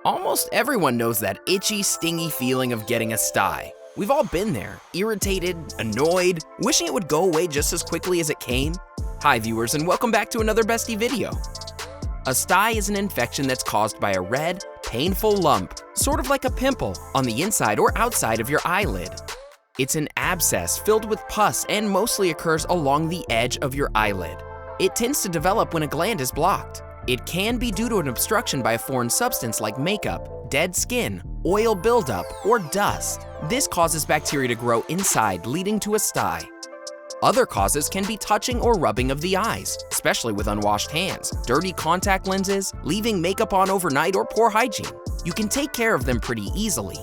Almost everyone knows that itchy, stingy feeling of getting a sty. We've all been there, irritated, annoyed, wishing it would go away just as quickly as it came. Hi viewers, and welcome back to another Bestie video. A sty is an infection that's caused by a red, painful lump, sort of like a pimple, on the inside or outside of your eyelid. It's an abscess filled with pus and mostly occurs along the edge of your eyelid. It tends to develop when a gland is blocked. It can be due to an obstruction by a foreign substance like makeup, dead skin, oil buildup, or dust. This causes bacteria to grow inside, leading to a sty. Other causes can be touching or rubbing of the eyes, especially with unwashed hands, dirty contact lenses, leaving makeup on overnight, or poor hygiene. You can take care of them pretty easily.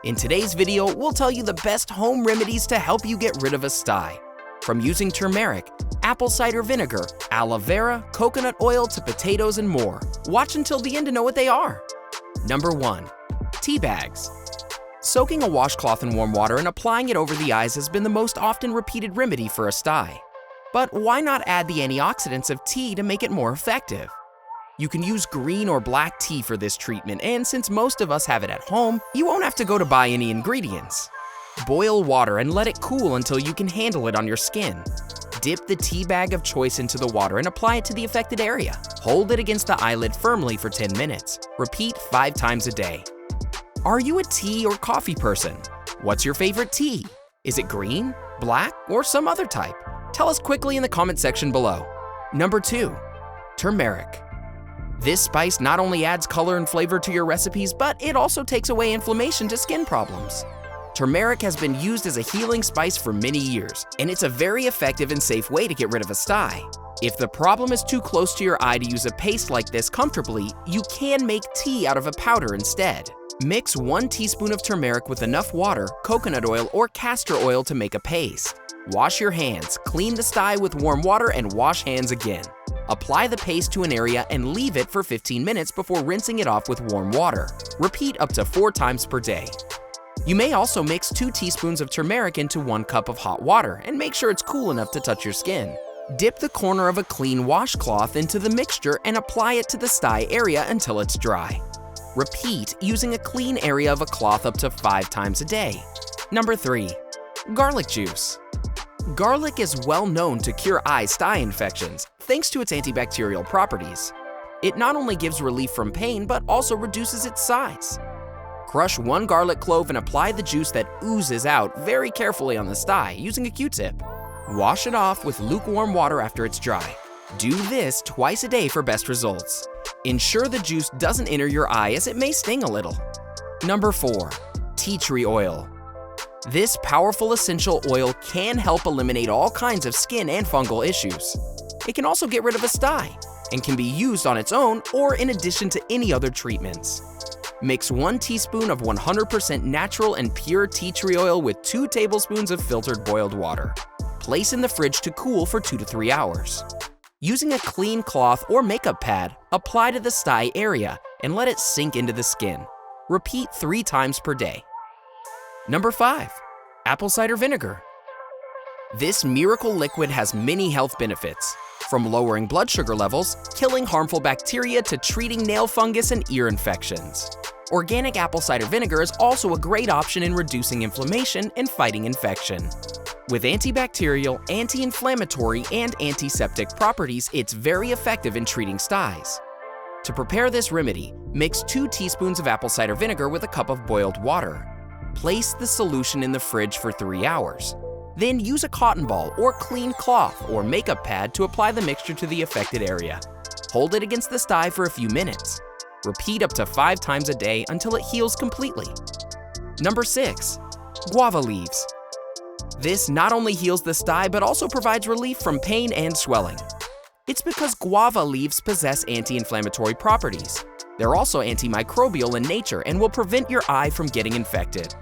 In today's video, we'll tell you the best home remedies to help you get rid of a sty. From using turmeric, apple cider vinegar, aloe vera, coconut oil to potatoes and more. Watch until the end to know what they are. Number 1. Tea bags. Soaking a washcloth in warm water and applying it over the eyes has been the most often repeated remedy for a sty. But why not add the antioxidants of tea to make it more effective? You can use green or black tea for this treatment, and since most of us have it at home, you won't have to go to buy any ingredients. Boil water and let it cool until you can handle it on your skin. Dip the tea bag of choice into the water and apply it to the affected area. Hold it against the eyelid firmly for 10 minutes. Repeat 5 times a day. Are you a tea or coffee person? What's your favorite tea? Is it green, black, or some other type? Tell us quickly in the comment section below. Number 2. Turmeric. This spice not only adds color and flavor to your recipes, but it also takes away inflammation to skin problems. Turmeric has been used as a healing spice for many years, and it's a very effective and safe way to get rid of a sty. If the problem is too close to your eye to use a paste like this comfortably, you can make tea out of a powder instead. Mix 1 teaspoon of turmeric with enough water, coconut oil, or castor oil to make a paste. Wash your hands, clean the sty with warm water, and wash hands again. Apply the paste to an area and leave it for 15 minutes before rinsing it off with warm water. Repeat up to 4 times per day. You may also mix 2 teaspoons of turmeric into 1 cup of hot water and make sure it's cool enough to touch your skin. Dip the corner of a clean washcloth into the mixture and apply it to the sty area until it's dry. Repeat using a clean area of a cloth up to 5 times a day. Number 3. Garlic juice. Garlic is well known to cure eye sty infections thanks to its antibacterial properties. It not only gives relief from pain but also reduces its size. Crush 1 garlic clove and apply the juice that oozes out very carefully on the sty using a Q-tip. Wash it off with lukewarm water after it's dry. Do this twice a day for best results. Ensure the juice doesn't enter your eye as it may sting a little. Number 4. Tea tree oil. This powerful essential oil can help eliminate all kinds of skin and fungal issues. It can also get rid of a sty and can be used on its own or in addition to any other treatments. Mix 1 teaspoon of 100% natural and pure tea tree oil with 2 tablespoons of filtered boiled water. Place in the fridge to cool for 2 to 3 hours. Using a clean cloth or makeup pad, apply to the sty area and let it sink into the skin. Repeat 3 times per day. Number 5. Apple cider vinegar. This miracle liquid has many health benefits, from lowering blood sugar levels, killing harmful bacteria, to treating nail fungus and ear infections. Organic apple cider vinegar is also a great option in reducing inflammation and fighting infection. With antibacterial, anti-inflammatory, and antiseptic properties, it's very effective in treating styes. To prepare this remedy, mix 2 teaspoons of apple cider vinegar with a cup of boiled water. Place the solution in the fridge for 3 hours. Then use a cotton ball or clean cloth or makeup pad to apply the mixture to the affected area. Hold it against the sty for a few minutes. Repeat up to 5 times a day until it heals completely. Number 6. Guava leaves. This not only heals the sty but also provides relief from pain and swelling. It's because guava leaves possess anti-inflammatory properties. They're also antimicrobial in nature and will prevent your eye from getting infected.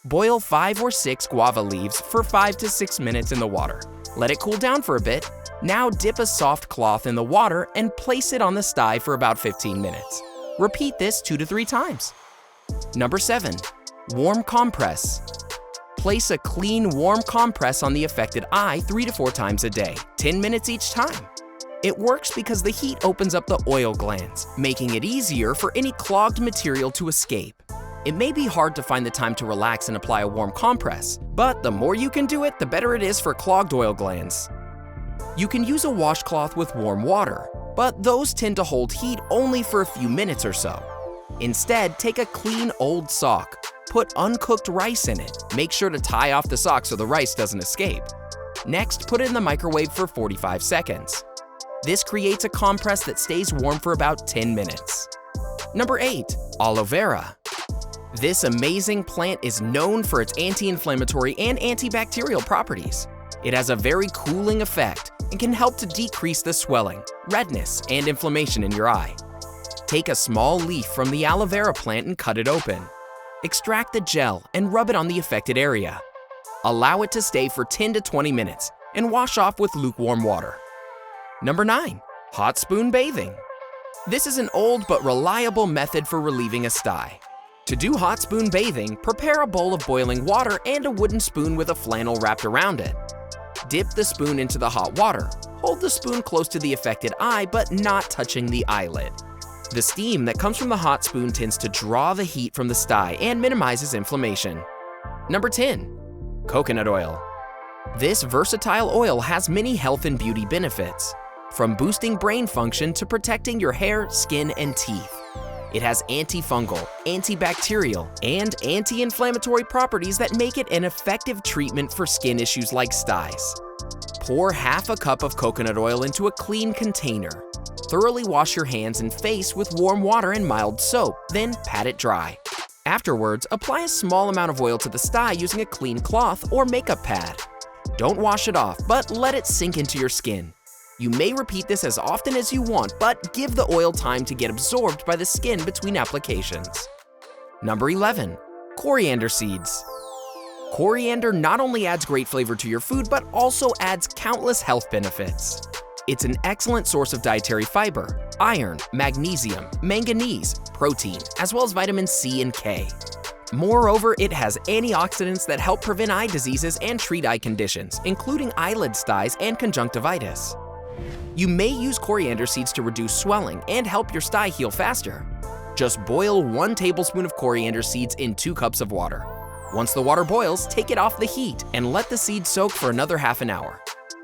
Boil 5 or 6 guava leaves for 5 to 6 minutes in the water. Let it cool down for a bit. Now dip a soft cloth in the water and place it on the sty for about 15 minutes. Repeat this 2 to 3 times. Number 7. Warm compress. Place a clean, warm compress on the affected eye 3 to 4 times a day, 10 minutes each time. It works because the heat opens up the oil glands, making it easier for any clogged material to escape. It may be hard to find the time to relax and apply a warm compress, but the more you can do it, the better it is for clogged oil glands. You can use a washcloth with warm water, but those tend to hold heat only for a few minutes or so. Instead, take a clean old sock, put uncooked rice in it. Make sure to tie off the sock so the rice doesn't escape. Next, put it in the microwave for 45 seconds. This creates a compress that stays warm for about 10 minutes. Number 8. Aloe vera. This amazing plant is known for its anti-inflammatory and antibacterial properties. It has a very cooling effect and can help to decrease the swelling, redness, and inflammation in your eye. Take a small leaf from the aloe vera plant and cut it open. Extract the gel and rub it on the affected area. Allow it to stay for 10 to 20 minutes and wash off with lukewarm water. Number 9. Hot spoon bathing. This is an old but reliable method for relieving a sty. To do hot spoon bathing, prepare a bowl of boiling water and a wooden spoon with a flannel wrapped around it. Dip the spoon into the hot water. Hold the spoon close to the affected eye but not touching the eyelid. The steam that comes from the hot spoon tends to draw the heat from the sty and minimizes inflammation. Number 10. Coconut oil. This versatile oil has many health and beauty benefits, from boosting brain function to protecting your hair, skin, and teeth. It has antifungal, antibacterial, and anti-inflammatory properties that make it an effective treatment for skin issues like styes. Pour half a cup of coconut oil into a clean container. Thoroughly wash your hands and face with warm water and mild soap, then pat it dry. Afterwards, apply a small amount of oil to the sty using a clean cloth or makeup pad. Don't wash it off, but let it sink into your skin. You may repeat this as often as you want, but give the oil time to get absorbed by the skin between applications. Number 11. Coriander seeds. Coriander not only adds great flavor to your food, but also adds countless health benefits. It's an excellent source of dietary fiber, iron, magnesium, manganese, protein, as well as vitamin C and K. Moreover, it has antioxidants that help prevent eye diseases and treat eye conditions, including eyelid styes and conjunctivitis. You may use coriander seeds to reduce swelling and help your sty heal faster. Just boil 1 tablespoon of coriander seeds in 2 cups of water. Once the water boils, take it off the heat and let the seeds soak for another half an hour.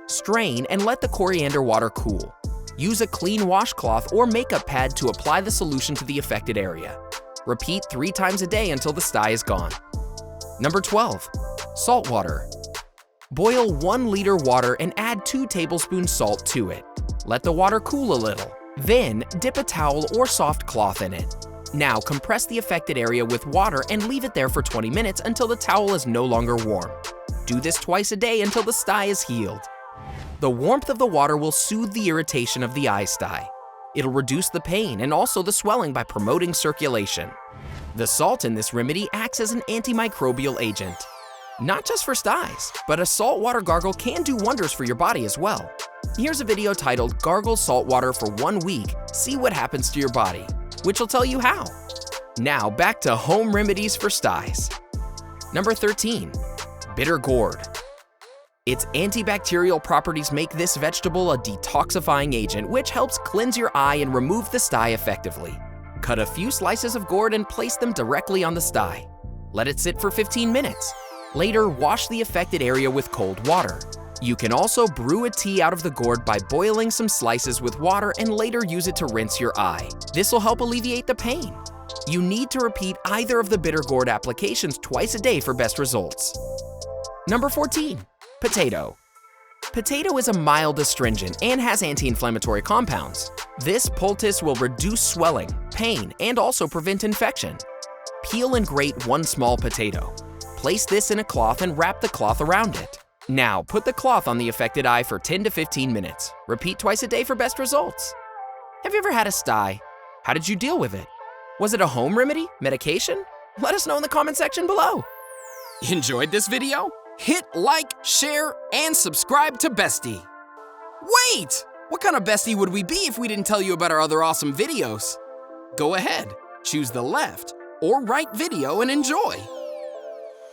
Strain and let the coriander water cool. Use a clean washcloth or makeup pad to apply the solution to the affected area. Repeat 3 times a day until the sty is gone. Number 12. Salt water. Boil 1 liter water and add 2 tablespoons salt to it. Let the water cool a little. Then, dip a towel or soft cloth in it. Now, compress the affected area with water and leave it there for 20 minutes until the towel is no longer warm. Do this twice a day until the sty is healed. The warmth of the water will soothe the irritation of the eye sty. It'll reduce the pain and also the swelling by promoting circulation. The salt in this remedy acts as an antimicrobial agent. Not just for styes, but a saltwater gargle can do wonders for your body as well. Here's a video titled Gargle Salt Water for 1 week, see what happens to your body, which will tell you how. Now back to home remedies for styes. Number 13. Bitter gourd. Its antibacterial properties make this vegetable a detoxifying agent, which helps cleanse your eye and remove the sty effectively. Cut a few slices of gourd and place them directly on the sty. Let it sit for 15 minutes. Later, wash the affected area with cold water. You can also brew a tea out of the gourd by boiling some slices with water and later use it to rinse your eye. This will help alleviate the pain. You need to repeat either of the bitter gourd applications twice a day for best results. Number 14. Potato. Potato is a mild astringent and has anti-inflammatory compounds. This poultice will reduce swelling, pain, and also prevent infection. Peel and grate 1 small potato. Place this in a cloth and wrap the cloth around it. Now, put the cloth on the affected eye for 10 to 15 minutes. Repeat twice a day for best results. Have you ever had a sty? How did you deal with it? Was it a home remedy? Medication? Let us know in the comment section below. Enjoyed this video? Hit like, share, and subscribe to Bestie. Wait! What kind of bestie would we be if we didn't tell you about our other awesome videos? Go ahead, choose the left or right video and enjoy.